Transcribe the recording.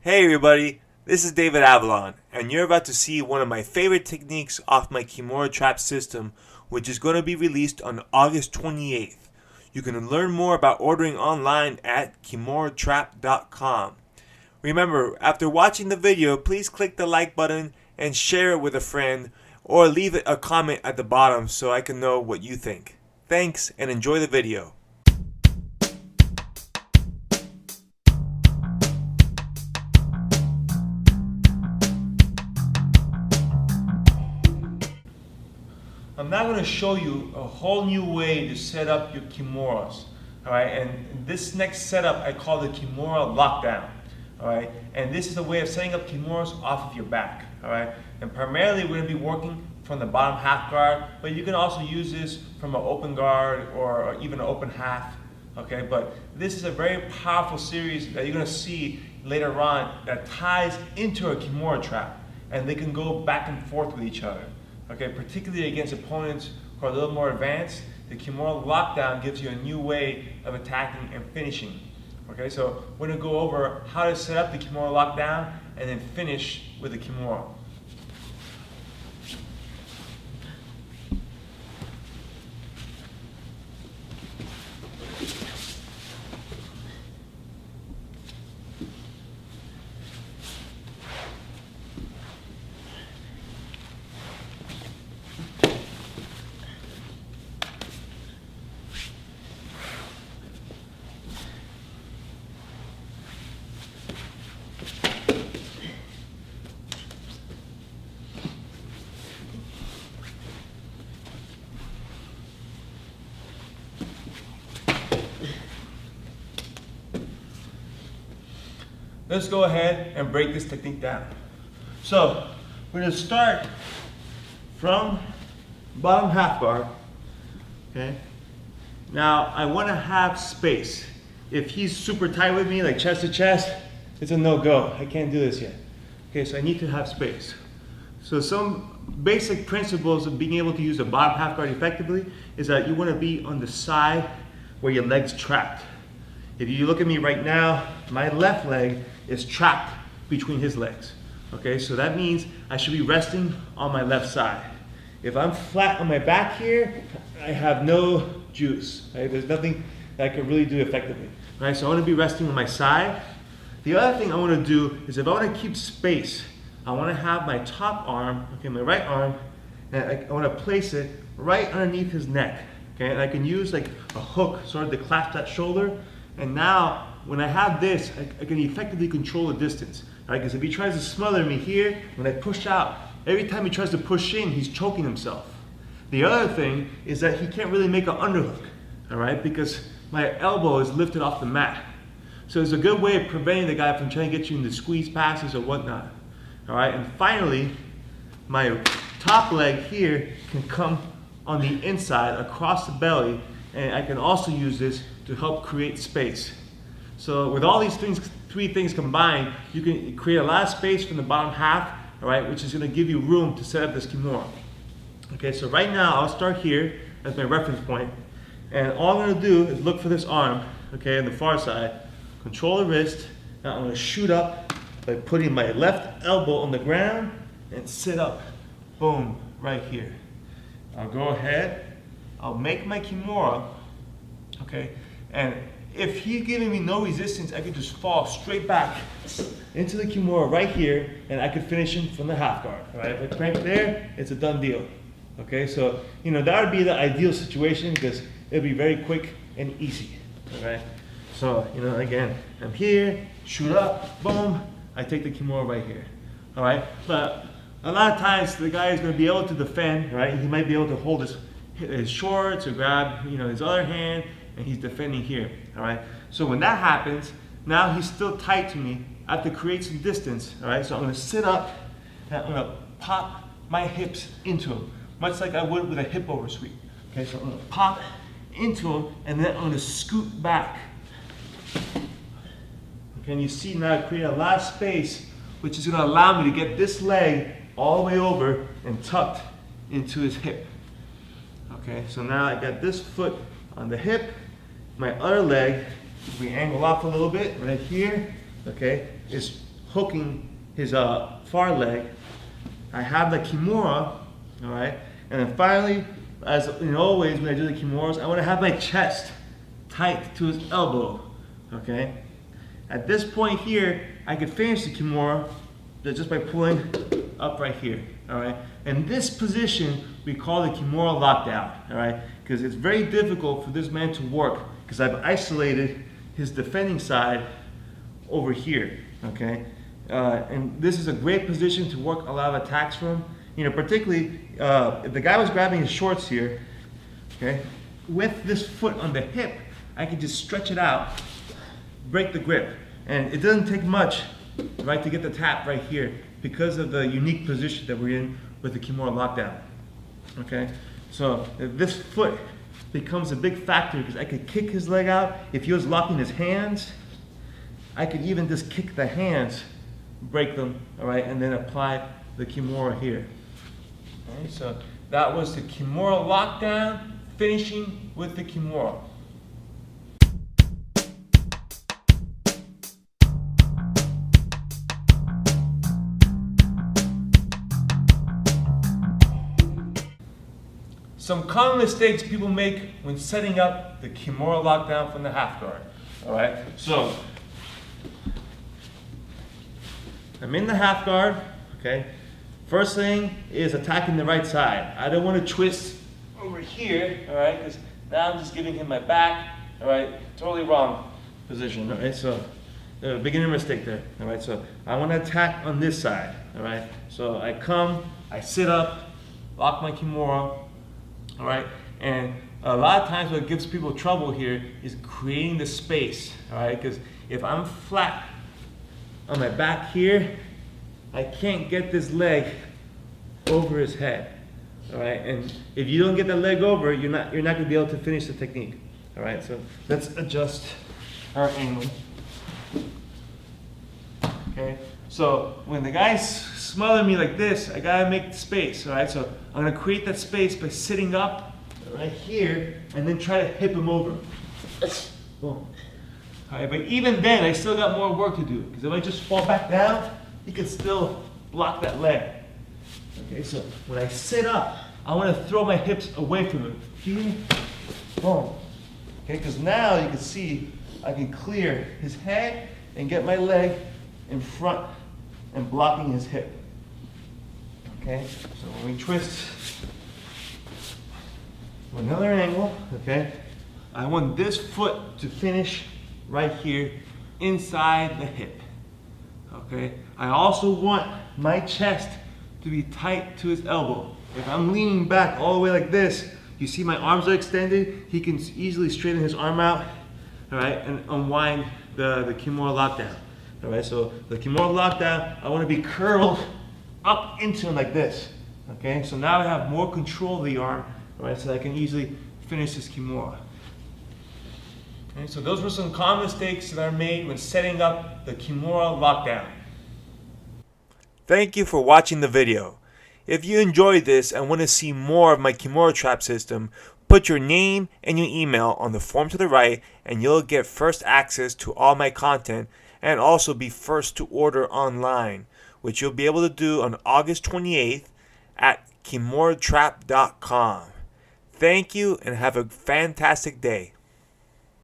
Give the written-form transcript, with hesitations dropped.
Hey everybody, this is David Avellan, and you're about to see one of my favorite techniques off my Kimura trap system, which is going to be released on August 28th. You can learn more about ordering online at kimuratrap.com. Remember, after watching the video, please click the like button and share it with a friend, or leave a comment at the bottom so I can know what you think. Thanks, and enjoy the video. I'm now going to show you a whole new way to set up your Kimuras. Alright, and this next setup I call the Kimura lockdown. Alright, and this is a way of setting up Kimuras off of your back. Alright, and primarily we're going to be working from the bottom half guard, but you can also use this from an open guard or even an open half. Okay, but this is a very powerful series that you're going to see later on that ties into a Kimura trap, and they can go back and forth with each other. Okay, particularly against opponents who are a little more advanced, the Kimura lockdown gives you a new way of attacking and finishing. Okay, so we're going to go over how to set up the Kimura lockdown and then finish with the Kimura. Let's go ahead and break this technique down. So we're going to start from bottom half guard. Okay. Now I want to have space. If he's super tight with me, like chest to chest, it's a no-go. I can't do this yet. Okay, so I need to have space. So some basic principles of being able to use the bottom half guard effectively is that you want to be on the side where your leg's trapped. If you look at me right now, my left leg is trapped between his legs. Okay, so that means I should be resting on my left side. If I'm flat on my back here, I have no juice. Right? There's nothing that I can really do effectively. Right? So I want to be resting on my side. The other thing I want to do is if I want to keep space, I want to have my top arm, okay, my right arm, and I want to place it right underneath his neck. Okay, and I can use like a hook sort of to clasp that shoulder. And now, when I have this, I can effectively control the distance. Right? Because if he tries to smother me here, when I push out, every time he tries to push in, he's choking himself. The other thing is that he can't really make an underhook, all right? Because my elbow is lifted off the mat. So it's a good way of preventing the guy from trying to get you into squeeze passes or whatnot. All right, and finally, my top leg here can come on the inside across the belly, and I can also use this to help create space. So with all these things, three things combined, you can create a lot of space from the bottom half, all right, which is going to give you room to set up this Kimura. Okay, so right now I'll start here as my reference point, and all I'm going to do is look for this arm, okay, on the far side, control the wrist. Now I'm going to shoot up by putting my left elbow on the ground and sit up, boom, right here. I'll go ahead, I'll make my Kimura, okay, and if he's giving me no resistance, I could just fall straight back into the Kimura right here, and I could finish him from the half guard. Right? If I crank there, it's a done deal. Okay, so that would be the ideal situation because it'd be very quick and easy. Okay, so again, I'm here, shoot up, boom, I take the Kimura right here. All right, but a lot of times the guy is going to be able to defend. Right, he might be able to hold his shorts or grab his other hand, and he's defending here. All right, so when that happens, now he's still tight to me. I have to create some distance. All right, so I'm going to sit up and I'm going to pop my hips into him, much like I would with a hip over sweep. Okay, so I'm going to pop into him, and then I'm going to scoot back. Okay, and you see now I create a lot of space, which is going to allow me to get this leg all the way over and tucked into his hip. Okay, so now I got this foot on the hip. My other leg, if we angle off a little bit, right here, okay, is hooking his far leg. I have the Kimura, all right? And then finally, as in always when I do the Kimuras, I want to have my chest tight to his elbow, okay? At this point here, I can finish the Kimura just by pulling up right here, all right? And this position we call the Kimura lockdown, all right? Because it's very difficult for this man to work because I've isolated his defending side over here, okay? And this is a great position to work a lot of attacks from. You know, particularly if the guy was grabbing his shorts here, okay? With this foot on the hip, I can just stretch it out, break the grip. And it doesn't take much, right, to get the tap right here because of the unique position that we're in with the Kimura lockdown, okay? So this foot becomes a big factor because I could kick his leg out. If he was locking his hands, I could even just kick the hands, break them, all right, and then apply the Kimura here. Okay, so that was the Kimura lockdown, finishing with the Kimura. Some common mistakes people make when setting up the Kimura lockdown from the half guard. All right, so I'm in the half guard, okay? First thing is attacking the right side. I don't want to twist over here, all right? Because now I'm just giving him my back, all right? Totally wrong position, all right? So beginner mistake there, all right? So I want to attack on this side, all right? So I come, I sit up, lock my Kimura, all right? And a lot of times what gives people trouble here is creating the space, all right? Because if I'm flat on my back here, I can't get this leg over his head, all right? And if you don't get the leg over, you're not gonna be able to finish the technique, all right? So let's adjust our angle. Okay, so when the guy's smothering me like this, I gotta make space, all right? So I'm gonna create that space by sitting up right here and then try to hip him over. Boom. All right, but even then, I still got more work to do because if I just fall back down, he can still block that leg. Okay, so when I sit up, I want to throw my hips away from him. Here, boom. Okay, because now you can see I can clear his head and get my leg in front and blocking his hip. Okay, so when we twist to another angle, okay, I want this foot to finish right here inside the hip. Okay, I also want my chest to be tight to his elbow. If I'm leaning back all the way like this, you see my arms are extended, he can easily straighten his arm out, all right, and unwind the Kimura lockdown. All right, so the Kimura lockdown, I want to be curled up into him like this. Okay, so now I have more control of the arm, all right, so I can easily finish this Kimura. Okay, so those were some common mistakes that are made when setting up the Kimura lockdown. Thank you for watching the video. If you enjoyed this and want to see more of my Kimura trap system, put your name and your email on the form to the right and you'll get first access to all my content and also be first to order online, which you'll be able to do on August 28th at kimuratrap.com. Thank you and have a fantastic day.